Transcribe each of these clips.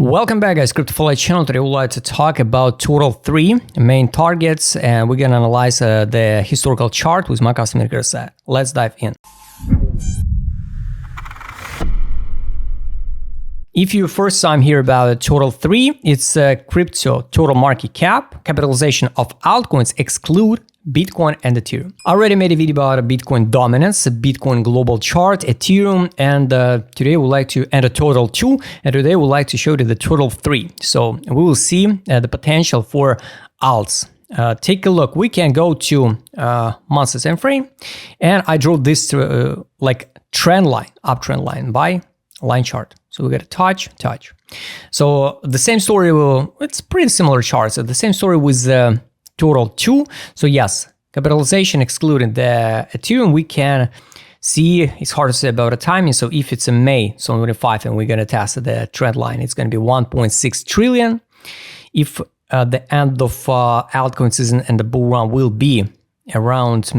Welcome back, guys. Crypto4Life channel. Today we'd like to talk about total three main targets, and we're gonna analyze the historical chart with my customer set. Let's dive in. If you first time hear about total three, it's crypto total market cap, capitalization of altcoins exclude Bitcoin and Ethereum. I already made a video about Bitcoin dominance, Bitcoin global chart, Ethereum, and today we'd like to enter total 2, and today we'd like to show you the total 3. So we will see the potential for alts. Take a look. We can go to monthly time frame, and I drew this to like trend line, uptrend line by line chart. So we got to touch. So the same story. It's pretty similar charts. So the same story with total 2. So yes, capitalization excluding the Ethereum, we can see it's hard to say about the timing. So if it's in May 25 and we're going to test the trend line, it's going to be 1.6 trillion. If the end of altcoin season and the bull run will be around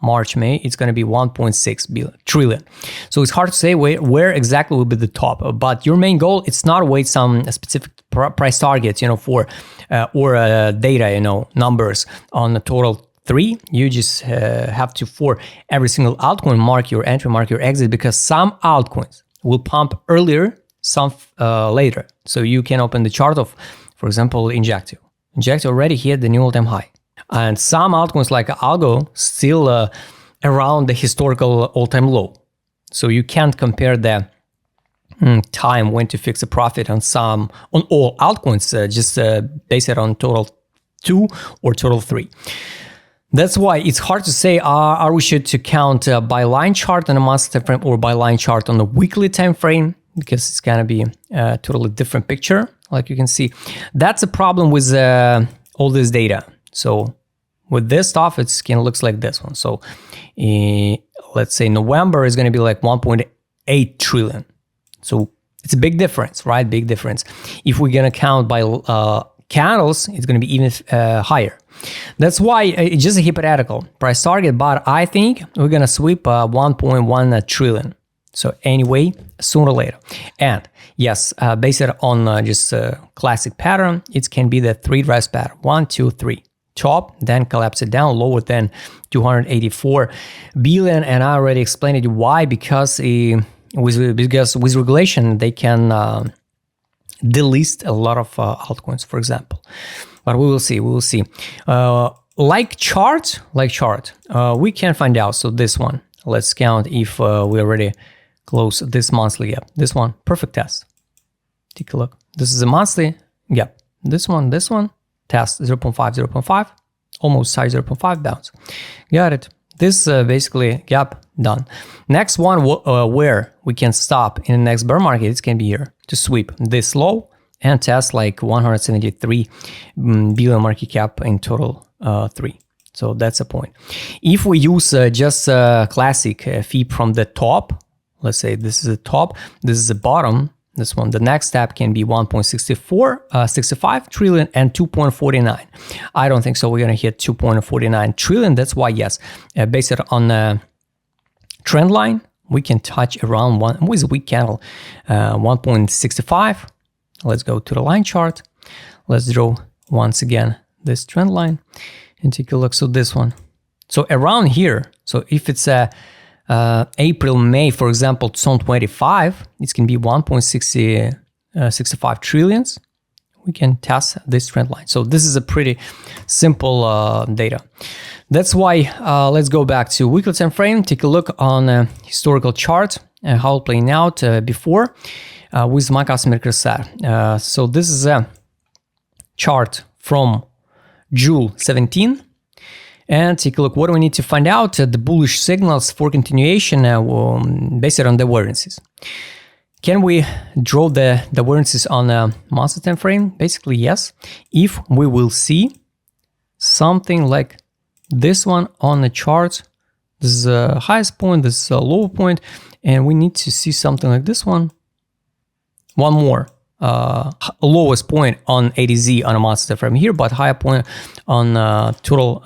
March, May, it's going to be 1.6 trillion. So it's hard to say where exactly will be the top, but your main goal, it's not wait some specific price targets, for or data, numbers on the total 3. You just have to, for every single altcoin, mark your entry, mark your exit, because some altcoins will pump earlier, some later. So you can open the chart of, for example, Injective. Injective already hit the new all-time high. And some altcoins like Algo still around the historical all-time low. So you can't compare the time when to fix a profit on all altcoins, just base it on total 2 or total 3. That's why it's hard to say are we should to count by line chart on a monthly time frame or by line chart on a weekly time frame, because it's gonna be a totally different picture, like you can see. That's a problem with all this data. So with this stuff, it's kind of looks like this one. So let's say November is going to be like 1.8 trillion. So it's a big difference, right? Big difference. If we're going to count by candles, it's going to be even higher. That's why it's just a hypothetical price target, but I think we're going to sweep 1.1 trillion. So anyway, sooner or later. And yes, based on just a classic pattern, it can be the 3 rise pattern, 1, 2, 3. Top, then collapse it down lower than 284 billion, and I already explained it why. Because with regulation they can delist a lot of altcoins, for example. But we will see. Like chart, we can find out. So this one, let's count if we already close this monthly gap. This one, perfect test. Take a look. This is a monthly gap. This one. Test 0.5, 0.5, almost size 0.5 bounce. Got it. This basically gap done. Next one where we can stop in the next bear market, it can be here to sweep this low and test like 173 billion market cap in total 3. So that's a point. If we use just a classic feed from the top, let's say this is the top, this is the bottom. This one, the next step can be 65 trillion and 2.49. I don't think so. We're going to hit 2.49 trillion. That's why, yes, based on the trend line, we can touch around with a weak candle, 1.65. Let's go to the line chart. Let's draw once again this trend line and take a look. So this one. So around here, so if it's a April, May, for example, 2025, it can be 1.65 trillions. We can test this trend line. So this is a pretty simple data. That's why let's go back to weekly time frame. Take a look on a historical chart, how it playing out before with my customer set. So this is a chart from June 17. And take a look, what do we need to find out? The bullish signals for continuation based on the variances. Can we draw the variances on a monthly time frame? Basically, yes. If we will see something like this one on the chart, this is a highest point, this is a low point, and we need to see something like this one. One more. Lowest point on ADZ on a monthly time frame here, but higher point on total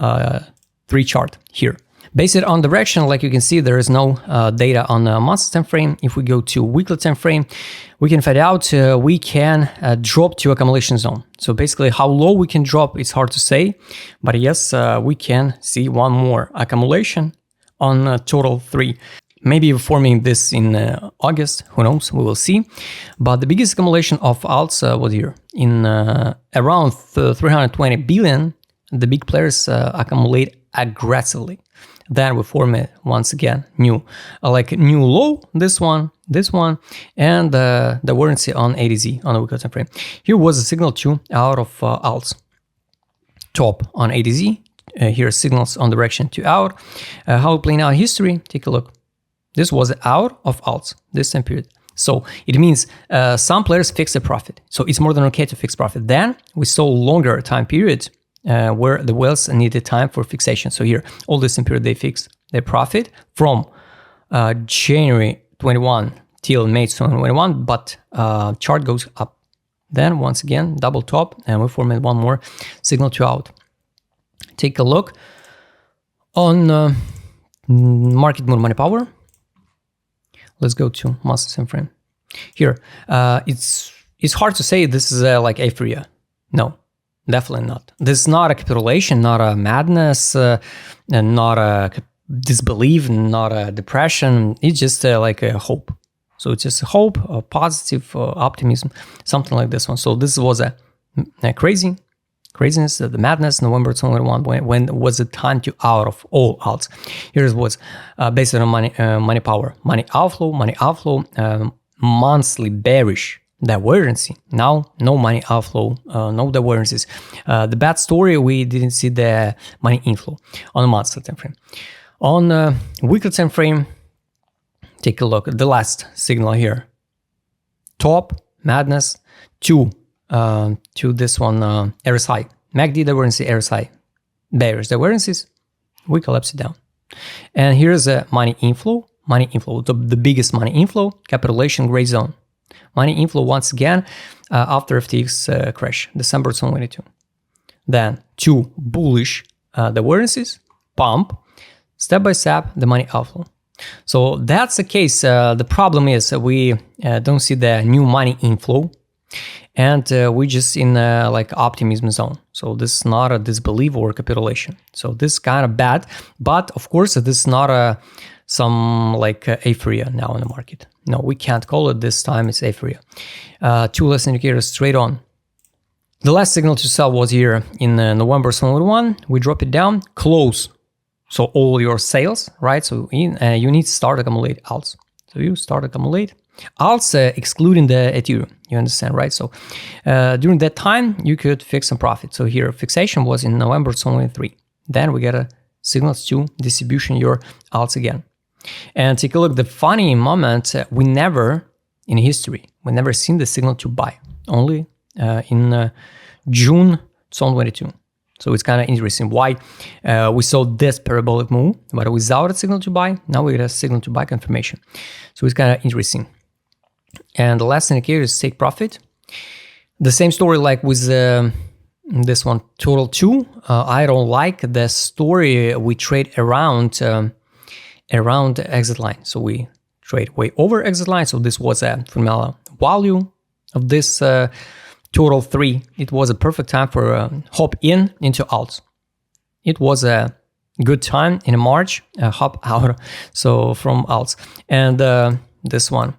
3 chart here. Based on direction, like you can see, there is no data on the monthly time frame. If we go to weekly time frame, we can find out we can drop to accumulation zone. So basically how low we can drop, it's hard to say, but yes, we can see one more accumulation on total 3. Maybe forming this in August, who knows, we will see. But the biggest accumulation of alts was here in around 320 billion. The big players accumulate aggressively. Then we form it once again new, like new low, this one, and the warranty on ADZ on the weekly time frame. Here was a signal 2 out of alts. Top on ADZ, here signals on direction to out. How we playing out history, take a look. This was out of alts, this time period. So it means some players fix a profit. So it's more than okay to fix profit. Then we saw longer time periods where the whales needed time for fixation. So here, all this time period, they fix their profit from January 21 till May 2021, but chart goes up. Then once again, double top, and we form one more signal to out. Take a look on market moon money power. Let's go to monthly time frame. Here, it's hard to say this is like aphoria. No, definitely not. This is not a capitulation, not a madness, and not a disbelief, not a depression. It's just like a hope. So it's just a hope, a positive optimism, something like this one. So this was a craziness, the madness, November 2021, when was the time to out of all alts. Here's what's based on money power, money outflow, monthly bearish divergence. Now, no money outflow, no divergences. The bad story, we didn't see the money inflow on a monthly time frame. On weekly time frame, take a look at the last signal here. Top, madness, to this one, RSI. MACD divergence, RSI. Bearish divergences, we collapse it down. And here's a money inflow, the biggest money inflow, capitulation gray zone. Money inflow once again after FTX crash, December 2022. Then 2 bullish divergences, pump, step by step, the money outflow. So that's the case. The problem is we don't see the new money inflow, and we just in like optimism zone. So this is not a disbelief or capitulation. So this is kind of bad, but of course this is not some like aphoria now in the market. No, we can't call it this time. It's aphoria. 2 less indicators straight on. The last signal to sell was here in November 2021. We drop it down, close. So all your sales, right? So you need to start accumulate alts. So you start accumulate alts, excluding the Ethereum. You understand, right? So during that time, you could fix some profit. So here, fixation was in November 2023. Then we get a signals to distribution your alts again. And take a look. The funny moment, we never in history, we never seen the signal to buy. Only in June 2022. So it's kind of interesting why we saw this parabolic move, but without a signal to buy, now we get a signal to buy confirmation. So it's kind of interesting. And the last indicator is take profit. The same story like with this one, total 2. I don't like the story we trade around exit line. So we trade way over exit line. So this was a fundamental value of this total 3. It was a perfect time for hop into alts. It was a good time in March, hop out so from alts. And this one,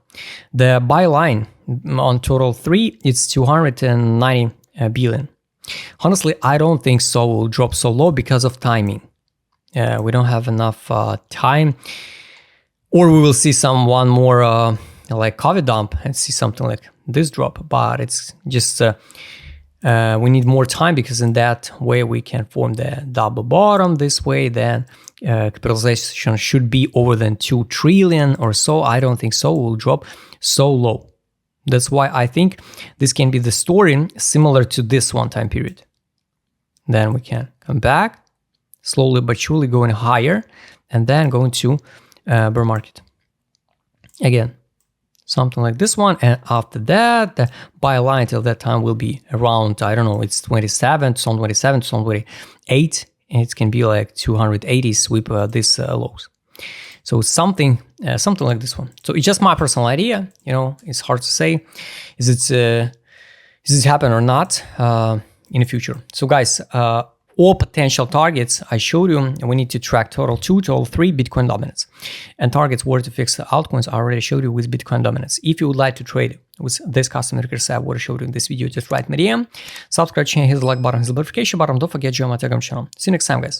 the buy line on total 3, it's 290 billion. Honestly, I don't think so will drop so low because of timing. We don't have enough time, or we will see one more like COVID dump and see something like this drop, but it's just we need more time, because in that way we can form the double bottom this way. Then capitalization should be over than 2 trillion or so. I don't think so will drop so low. That's why I think this can be the story similar to this one time period. Then we can come back slowly but surely, going higher, and then going to bear market again. Something like this one, and after that, the buy line till that time will be around, I don't know, it's 27, 2027, 2028, and it can be like 280 sweep these lows. So something like this one. So it's just my personal idea. You know, it's hard to say. Is it happen or not in the future? So guys, all potential targets I showed you, and we need to track total 2, total 3 Bitcoin dominance. And targets where to fix the altcoins I already showed you with Bitcoin dominance. If you would like to trade with this custom indicator set what I showed you in this video, just write me DM, subscribe channel, hit the like button, hit the notification button, don't forget to join my Telegram channel. See you next time, guys.